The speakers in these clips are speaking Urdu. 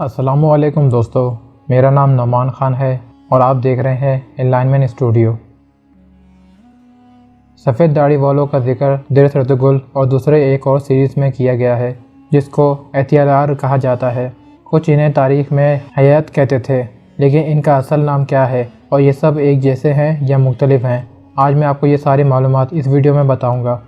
السلام علیکم دوستو، میرا نام نعمان خان ہے اور آپ دیکھ رہے ہیں انلائنمنٹ اسٹوڈیو۔ سفید داڑھی والوں کا ذکر درس ارطغرل اور دوسرے ایک اور سیریز میں کیا گیا ہے جس کو اعتیادار کہا جاتا ہے۔ کچھ انہیں تاریخ میں حیات کہتے تھے، لیکن ان کا اصل نام کیا ہے اور یہ سب ایک جیسے ہیں یا مختلف ہیں، آج میں آپ کو یہ ساری معلومات اس ویڈیو میں بتاؤں گا۔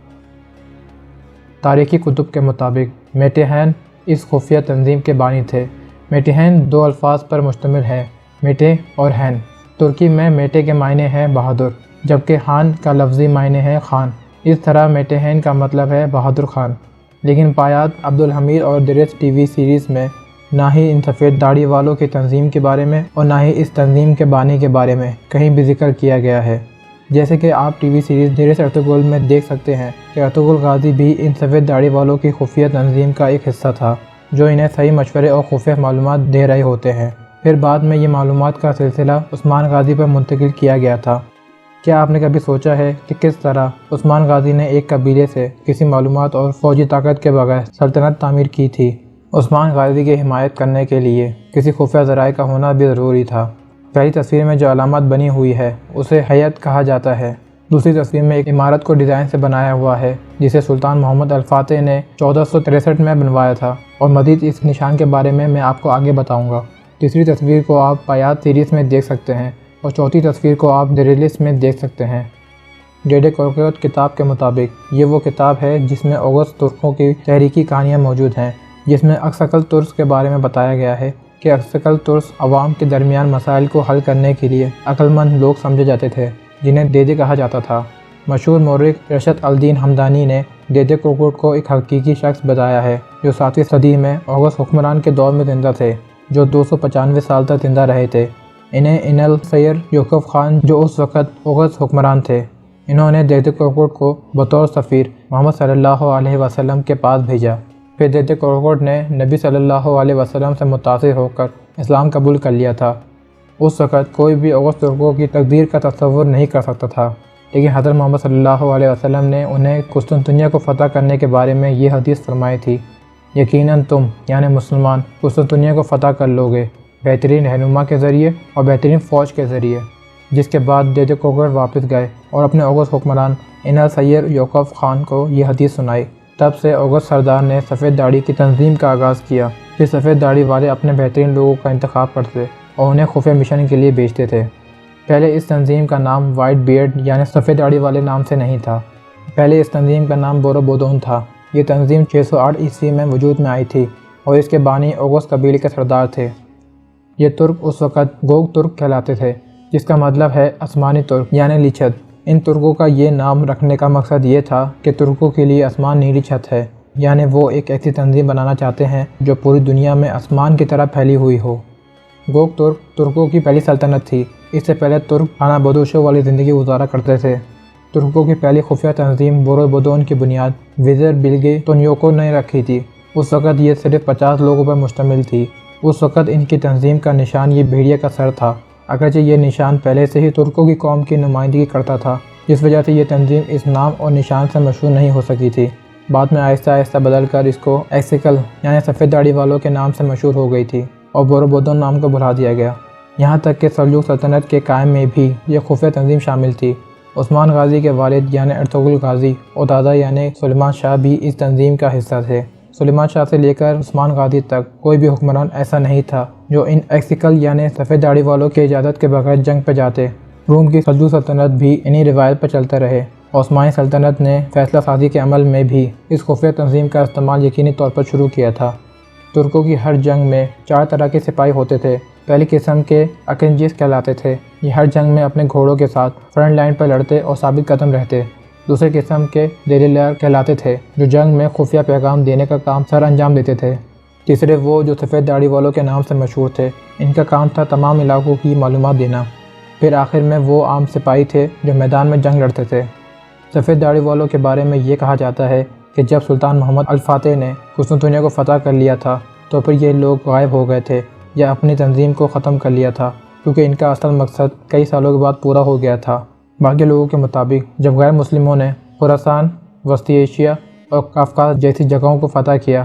تاریخی کتب کے مطابق میٹیہین اس خفیہ تنظیم کے بانی تھے۔ میٹیہین دو الفاظ پر مشتمل ہے، میٹے اور ہین۔ ترکی میں میٹے کے معنی ہے بہادر، جبکہ ہان کا لفظی معنی ہے خان۔ اس طرح میٹیہین کا مطلب ہے بہادر خان۔ لیکن پایات عبدالحمید اور درس ٹی وی سیریز میں نہ ہی ان سفید داڑھی والوں کی تنظیم کے بارے میں اور نہ ہی اس تنظیم کے بانی کے بارے میں کہیں بھی ذکر کیا گیا ہے۔ جیسے کہ آپ ٹی وی سیریز درس ارطغرل میں دیکھ سکتے ہیں کہ ارطغرل غازی بھی ان سفید داڑھی والوں کی خفیہ تنظیم کا ایک حصہ تھا، جو انہیں صحیح مشورے اور خفیہ معلومات دے رہے ہوتے ہیں۔ پھر بعد میں یہ معلومات کا سلسلہ عثمان غازی پر منتقل کیا گیا تھا۔ کیا آپ نے کبھی سوچا ہے کہ کس طرح عثمان غازی نے ایک قبیلے سے کسی معلومات اور فوجی طاقت کے بغیر سلطنت تعمیر کی تھی؟ عثمان غازی کی حمایت کرنے کے لیے کسی خفیہ ذرائع کا ہونا بھی ضروری تھا۔ پہلی تصویر میں جو علامت بنی ہوئی ہے اسے ہیئت کہا جاتا ہے۔ دوسری تصویر میں ایک عمارت کو ڈیزائن سے بنایا ہوا ہے جسے سلطان محمد الفاتح نے 1463 میں بنوایا تھا، اور مزید اس نشان کے بارے میں آپ کو آگے بتاؤں گا۔ تیسری تصویر کو آپ پایات سیریز میں دیکھ سکتے ہیں اور چوتھی تصویر کو آپ درس میں دیکھ سکتے ہیں۔ ڈیڈے کورکوت کتاب کے مطابق یہ وہ کتاب ہے جس میں اوغز ترکوں کی تحریکی کہانیاں موجود ہیں، جس میں اکثکل ترس کے بارے میں بتایا گیا ہے کہ اکثکل ترس عوام کے درمیان مسائل کو حل کرنے کے لیے عقل مند لوگ سمجھے جاتے تھے، جنہیں دیدے کہا جاتا تھا۔ مشہور مورخ رشد الدین ہمدانی نے دیدے کورکوٹ کو ایک حقیقی شخص بتایا ہے جو 7ویں صدی میں اوغز حکمران کے دور میں زندہ تھے، جو 295 سال تک زندہ رہے تھے۔ انہیں انل سیر یوسف خان، جو اس وقت اوغز حکمران تھے، انہوں نے دیدے کورکوٹ کو بطور سفیر محمد صلی اللہ علیہ وسلم کے پاس بھیجا۔ پھر دیدے کورکوٹ نے نبی صلی اللہ علیہ وسلم سے متاثر ہو کر اسلام قبول کر لیا تھا۔ اس وقت کوئی بھی اوغز ترکوں کی تقدیر کا تصور نہیں کر سکتا تھا، لیکن حضرت محمد صلی اللہ علیہ وسلم نے انہیں قسطنطنیہ کو فتح کرنے کے بارے میں یہ حدیث فرمائی تھی: یقیناً تم یعنی مسلمان قسطنطنیہ کو فتح کر لو گے، بہترین رہنما کے ذریعے اور بہترین فوج کے ذریعے۔ جس کے بعد دیدے کورکوٹ واپس گئے اور اپنے اوغز حکمران انل سیر یوسف خان کو یہ حدیث سنائی۔ تب سے اوغز سردار نے سفید داڑھی کی تنظیم کا آغاز کیا۔ پھر سفید داڑھی والے اپنے بہترین لوگوں کا انتخاب کرتے اور انہیں خفیہ مشن کے لیے بھیجتے تھے۔ پہلے اس تنظیم کا نام وائٹ بیئرڈ یعنی سفید داڑھی والے نام سے نہیں تھا، پہلے اس تنظیم کا نام بورو بودون تھا۔ یہ تنظیم 608 عیسوی میں وجود میں آئی تھی اور اس کے بانی اوغز قبیلے کے سردار تھے۔ یہ ترک اس وقت گوگ ترک کہلاتے تھے، جس کا مطلب ہے آسمانی ترک یعنی نیلی چھت۔ ان ترکوں کا یہ نام رکھنے کا مقصد یہ تھا کہ ترکوں کے لیے آسمان نیلی چھت ہے، یعنی وہ ایک ایسی تنظیم بنانا چاہتے ہیں جو پوری دنیا میں آسمان کی طرح پھیلی ہوئی ہو۔ گوگ ترک ترکوں کی پہلی سلطنت تھی۔ اس سے پہلے ترک خانہ بدوشوں والی زندگی گزارا کرتے تھے۔ ترکوں کی پہلی خفیہ تنظیم بورو بودون کی بنیاد وزیر بلگے تونیوکو نے رکھی تھی۔ اس وقت یہ صرف 50 لوگوں پر مشتمل تھی۔ اس وقت ان کی تنظیم کا نشان یہ بھیڑیا کا سر تھا، اگرچہ یہ نشان پہلے سے ہی ترکوں کی قوم کی نمائندگی کرتا تھا، جس وجہ سے یہ تنظیم اس نام اور نشان سے مشہور نہیں ہو سکی تھی۔ بعد میں آہستہ آہستہ بدل کر اس کو ایکسیکل یعنی سفید داڑھی والوں کے نام سے مشہور ہو گئی تھی اور بورو بودون نام کو بھلا دیا گیا۔ یہاں تک کہ سلجوق سلطنت کے قائم میں بھی یہ خفیہ تنظیم شامل تھی۔ عثمان غازی کے والد یعنی ارطغرل غازی اور دادا یعنی سلیمان شاہ بھی اس تنظیم کا حصہ تھے۔ سلیمان شاہ سے لے کر عثمان غازی تک کوئی بھی حکمران ایسا نہیں تھا جو ان ایکسیکل یعنی سفید داڑھی والوں کی اجازت کے بغیر جنگ پہ جاتے۔ روم کی سلجوق سلطنت بھی انہی روایت پر چلتے رہے۔ عثمانی سلطنت نے فیصلہ سازی کے عمل میں بھی اس خفیہ تنظیم کا استعمال یقینی طور پر شروع کیا تھا۔ ترکوں کی ہر جنگ میں 4 طرح کے سپاہی ہوتے تھے۔ پہلی قسم کے اکنجیز کہلاتے تھے، یہ ہر جنگ میں اپنے گھوڑوں کے ساتھ فرنٹ لائن پر لڑتے اور ثابت قدم رہتے۔ دوسرے قسم کے دیریلر کہلاتے تھے، جو جنگ میں خفیہ پیغام دینے کا کام سر انجام دیتے تھے۔ تیسرے وہ جو سفید داڑھی والوں کے نام سے مشہور تھے، ان کا کام تھا تمام علاقوں کی معلومات دینا۔ پھر آخر میں وہ عام سپاہی تھے جو میدان میں جنگ لڑتے تھے۔ سفید داڑھی والوں کے بارے میں یہ کہا جاتا ہے کہ جب سلطان محمد الفاتح نے قسطنطنیہ کو فتح کر لیا تھا تو پھر یہ لوگ غائب ہو گئے تھے یا اپنی تنظیم کو ختم کر لیا تھا، کیونکہ ان کا اصل مقصد کئی سالوں کے بعد پورا ہو گیا تھا۔ باقی لوگوں کے مطابق جب غیر مسلموں نے خراسان، وسطی ایشیا اور قفقاز جیسی جگہوں کو فتح کیا